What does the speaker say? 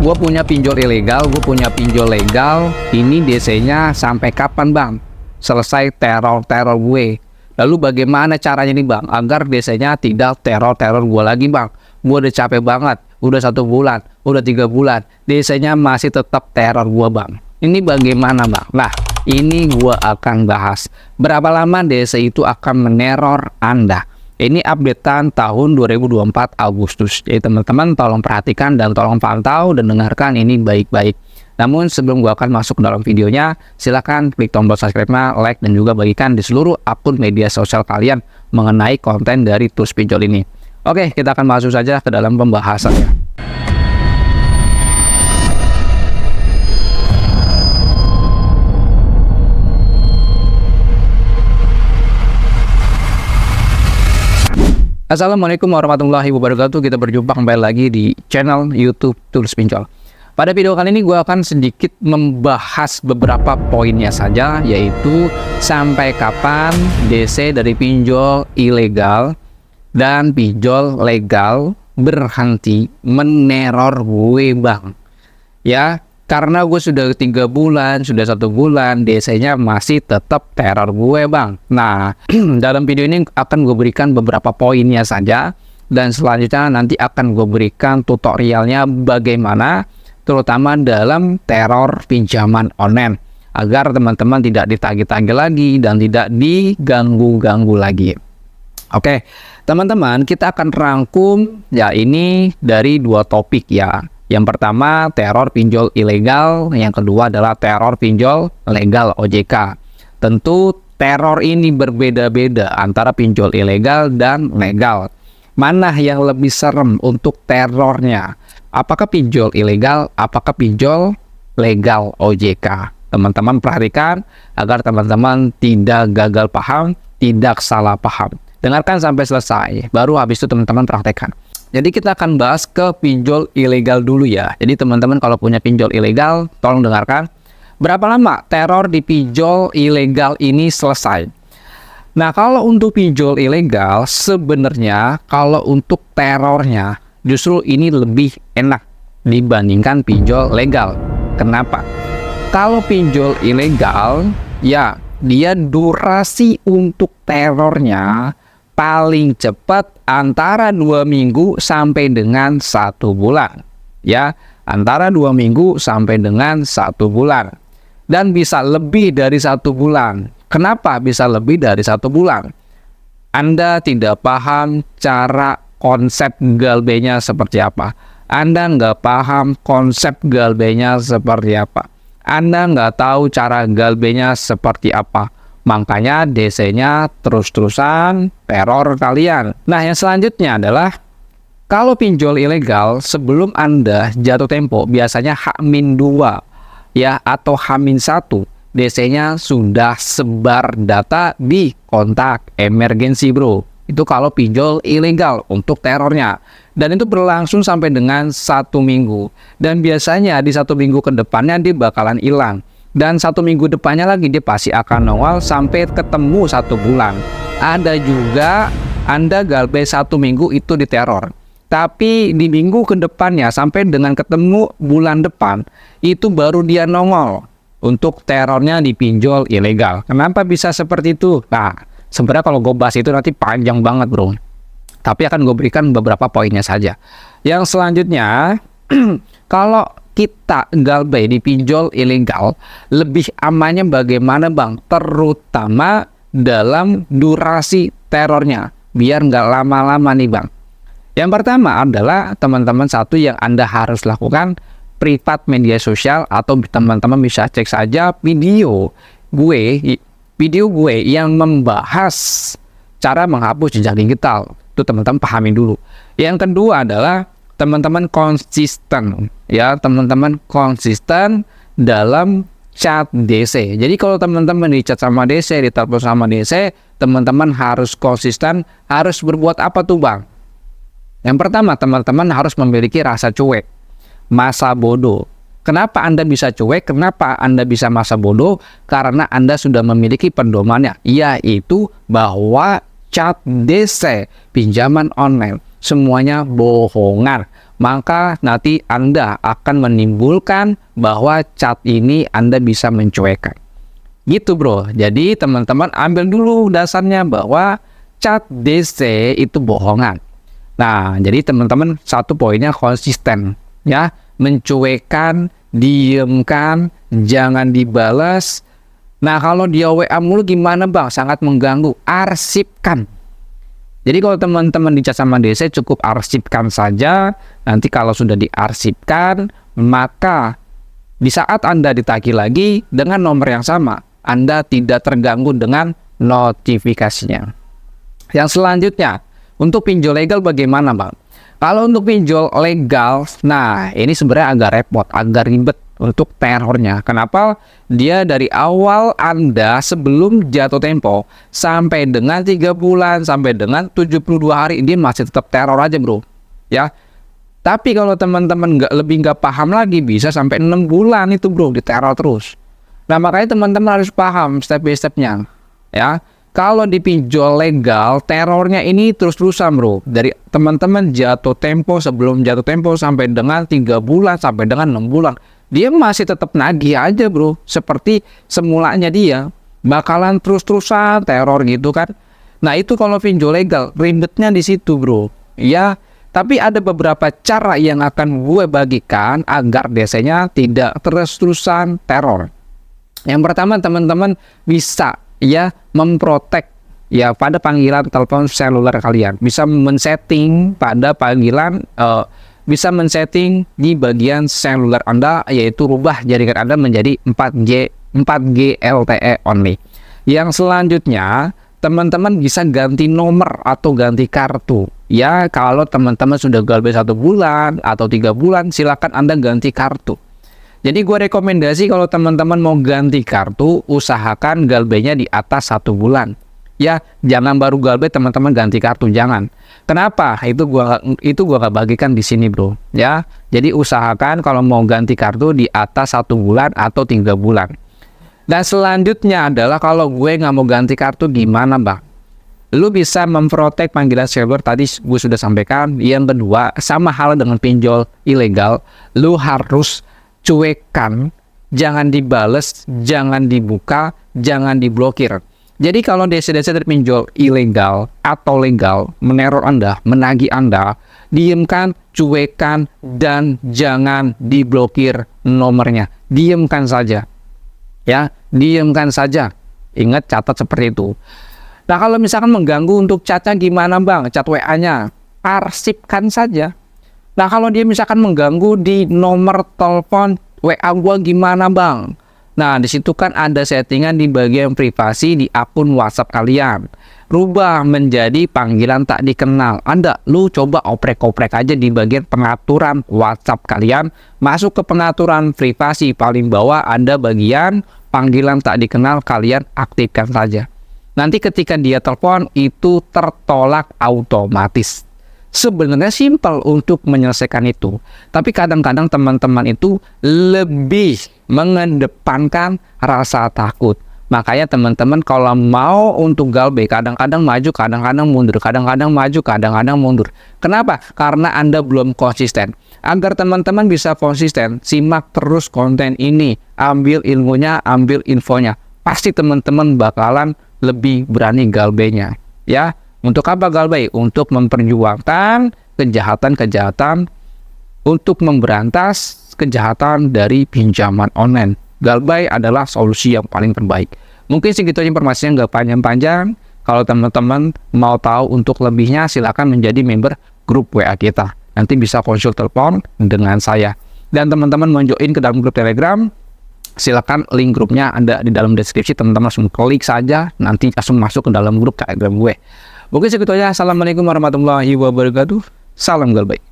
Gue punya pinjol ilegal, gue punya pinjol legal. Ini DC-nya sampai kapan bang? Selesai teror-teror gue. Lalu bagaimana caranya nih bang? Agar DC-nya tidak teror-teror gue lagi bang. Gue udah capek banget. Udah 1 bulan, udah 3 bulan. DC-nya masih tetap teror gue bang. Ini bagaimana bang? Nah, ini gue akan bahas. Berapa lama DC itu akan meneror Anda? Ini updatean tahun 2024 Agustus. Jadi teman-teman tolong perhatikan dan tolong pantau dan dengarkan ini baik-baik. Namun sebelum gua akan masuk ke dalam videonya, silakan klik tombol subscribe-nya, like, dan juga bagikan di seluruh akun media sosial kalian mengenai konten dari tools pinjol ini. Oke, kita akan masuk saja ke dalam pembahasannya. Assalamualaikum warahmatullahi wabarakatuh. Kita berjumpa kembali lagi di channel YouTube Tools Pinjol. Pada video kali ini gue akan sedikit membahas beberapa poinnya saja, yaitu sampai kapan DC dari pinjol ilegal dan pinjol legal berhenti meneror gue bang. Ya, karena gue sudah 3 bulan, sudah 1 bulan, DC-nya masih tetap teror gue bang. Nah, dalam video ini akan gue berikan beberapa poinnya saja. Dan selanjutnya nanti akan gue berikan tutorialnya bagaimana, terutama dalam teror pinjaman online. Agar teman-teman tidak ditagih-tagih lagi dan tidak diganggu-ganggu lagi. Oke, teman-teman, kita akan rangkum ya ini dari 2 topik ya. Yang pertama teror pinjol ilegal, yang kedua adalah teror pinjol legal OJK. Tentu teror ini berbeda-beda antara pinjol ilegal dan legal. Mana yang lebih serem untuk terornya? Apakah pinjol ilegal, apakah pinjol legal OJK? Teman-teman perhatikan agar teman-teman tidak gagal paham, tidak salah paham. Dengarkan sampai selesai, baru habis itu teman-teman praktekkan. Jadi kita akan bahas ke pinjol ilegal dulu ya. Jadi teman-teman kalau punya pinjol ilegal, tolong dengarkan. Berapa lama teror di pinjol ilegal ini selesai? Nah, kalau untuk pinjol ilegal, sebenarnya kalau untuk terornya justru ini lebih enak dibandingkan pinjol legal. Kenapa? Kalau pinjol ilegal, ya dia durasi untuk terornya paling cepat antara 2 minggu sampai dengan 1 bulan. Ya, antara 2 minggu sampai dengan 1 bulan. Dan bisa lebih dari 1 bulan. Kenapa bisa lebih dari 1 bulan? Anda tidak paham cara konsep galbenya seperti apa. Anda nggak paham konsep galbenya seperti apa. Anda nggak tahu cara galbenya seperti apa. Makanya DC-nya terus-terusan teror kalian. Nah, yang selanjutnya adalah kalau pinjol ilegal sebelum Anda jatuh tempo biasanya H-2 ya atau H-1 DC-nya sudah sebar data di kontak emergency bro. Itu kalau pinjol ilegal untuk terornya. Dan itu berlangsung sampai dengan 1 minggu. Dan biasanya di 1 minggu ke depannya dia bakalan hilang. Dan 1 minggu depannya lagi dia pasti akan nongol sampai ketemu 1 bulan. Ada juga Anda galbe 1 minggu itu diteror. Tapi di minggu ke depannya sampai dengan ketemu bulan depan itu baru dia nongol untuk terornya di pinjol ilegal. Kenapa bisa seperti itu? Nah, sebenarnya kalau gue bahas itu nanti panjang banget bro. Tapi akan gue berikan beberapa poinnya saja. Yang selanjutnya, kalau kita galbay di pinjol ilegal, lebih amannya bagaimana bang? Terutama dalam durasi terornya, biar nggak lama-lama nih bang. Yang pertama adalah teman-teman satu yang Anda harus lakukan, privat media sosial, atau teman-teman bisa cek saja video gue yang membahas cara menghapus jejak digital. Itu teman-teman pahami dulu. Yang kedua adalah teman-teman konsisten ya, teman-teman konsisten dalam chat DC. Jadi kalau teman-teman di chat sama DC, ditelepon sama DC, teman-teman harus konsisten, harus berbuat apa tuh bang? Yang pertama, teman-teman harus memiliki rasa cuek, masa bodoh. Kenapa Anda bisa cuek? Kenapa Anda bisa masa bodoh? Karena Anda sudah memiliki pedomannya, yaitu bahwa chat DC, pinjaman online, semuanya bohongan. maka nanti Anda akan menimbulkan bahwa chat ini Anda bisa mencuekkan. Gitu bro. Jadi teman-teman ambil dulu dasarnya bahwa chat DC itu bohongan. Nah, jadi teman-teman satu poinnya konsisten ya, mencuekkan, diamkan, jangan dibalas. Nah, kalau dia WA mulu gimana bang? Sangat mengganggu. Arsipkan. Jadi kalau teman-teman di chat sama DC cukup arsipkan saja. Nanti kalau sudah diarsipkan, maka di saat Anda ditagih lagi dengan nomor yang sama, Anda tidak terganggu dengan notifikasinya. Yang selanjutnya, untuk pinjol legal bagaimana bang? Kalau untuk pinjol legal, nah ini sebenarnya agak repot, agak ribet untuk terornya. Kenapa? Dia dari awal Anda sebelum jatuh tempo sampai dengan 3 bulan sampai dengan 72 hari dia masih tetap teror aja bro. Ya. Tapi kalau teman-teman nggak paham lagi bisa sampai 6 bulan itu bro diteror terus. Nah makanya teman-teman harus paham step by stepnya. Ya. Kalau di pinjol legal, terornya ini terus-terusan bro. Dari teman-teman jatuh tempo sebelum jatuh tempo sampai dengan 3 bulan sampai dengan 6 bulan. Dia masih tetap nagih aja bro. Seperti semulanya dia. Bakalan terus-terusan teror gitu kan. Nah itu kalau pinjol legal, ribetnya di situ bro. Ya, tapi ada beberapa cara yang akan gue bagikan agar DC-nya tidak terus-terusan teror. Yang pertama teman-teman bisa ya memprotek ya pada panggilan telepon seluler kalian, bisa men-setting pada panggilan bisa men-setting di bagian seluler Anda, yaitu rubah jaringan Anda menjadi 4G LTE only. Yang selanjutnya teman-teman bisa ganti nomor atau ganti kartu ya. Kalau teman-teman sudah galbay 1 bulan atau 3 bulan, silakan Anda ganti kartu. Jadi gue rekomendasi kalau teman-teman mau ganti kartu, usahakan galbaynya di atas 1 bulan. Ya, jangan baru galbay teman-teman ganti kartu, jangan. Kenapa? Itu gua gak bagikan di sini, bro. Ya, jadi usahakan kalau mau ganti kartu di atas 1 bulan atau 3 bulan. Dan selanjutnya adalah kalau gue nggak mau ganti kartu gimana, bang? Lu bisa memprotek panggilan seluler tadi gue sudah sampaikan. Yang kedua, sama hal dengan pinjol ilegal, lu harus cuekkan, jangan dibales, jangan dibuka, jangan diblokir. Jadi kalau DC-DC dari pinjol ilegal atau legal meneror Anda, menagih Anda, diamkan, cuekkan, dan jangan diblokir nomornya. Diamkan saja. Ya, diamkan saja. Ingat, catat seperti itu. Nah, kalau misalkan mengganggu untuk chatnya gimana bang? Chat WA-nya, arsipkan saja. Nah, kalau dia misalkan mengganggu di nomor telepon WA gua gimana bang? Nah, di situ kan ada settingan di bagian privasi di akun WhatsApp kalian. Rubah menjadi panggilan tak dikenal. Lu coba oprek-oprek aja di bagian pengaturan WhatsApp kalian. Masuk ke pengaturan privasi paling bawah ada bagian panggilan tak dikenal, kalian aktifkan saja. Nanti ketika dia telepon itu tertolak otomatis. Sebenarnya simpel untuk menyelesaikan itu, tapi kadang-kadang teman-teman itu lebih mengedepankan rasa takut. Makanya teman-teman kalau mau untuk galbay kadang-kadang maju, kadang-kadang mundur, kadang-kadang maju, kadang-kadang mundur. Kenapa? Karena Anda belum konsisten. Agar teman-teman bisa konsisten, simak terus konten ini, ambil ilmunya, ambil infonya. Pasti teman-teman bakalan lebih berani galbaynya, ya. Untuk apa galbay? Untuk memperjuangkan kejahatan-kejahatan, untuk memberantas kejahatan dari pinjaman online. Galbay adalah solusi yang paling terbaik. Mungkin segitu aja informasinya, nggak panjang-panjang. Kalau teman-teman mau tahu untuk lebihnya, silakan menjadi member grup WA kita. Nanti bisa konsul telepon dengan saya. Dan teman-teman mau join ke dalam grup Telegram, silakan link grupnya ada di dalam deskripsi. Teman-teman langsung klik saja, nanti langsung masuk ke dalam grup Telegram gue. Mungkin segitu aja. Assalamualaikum warahmatullahi wabarakatuh. Salam galbay.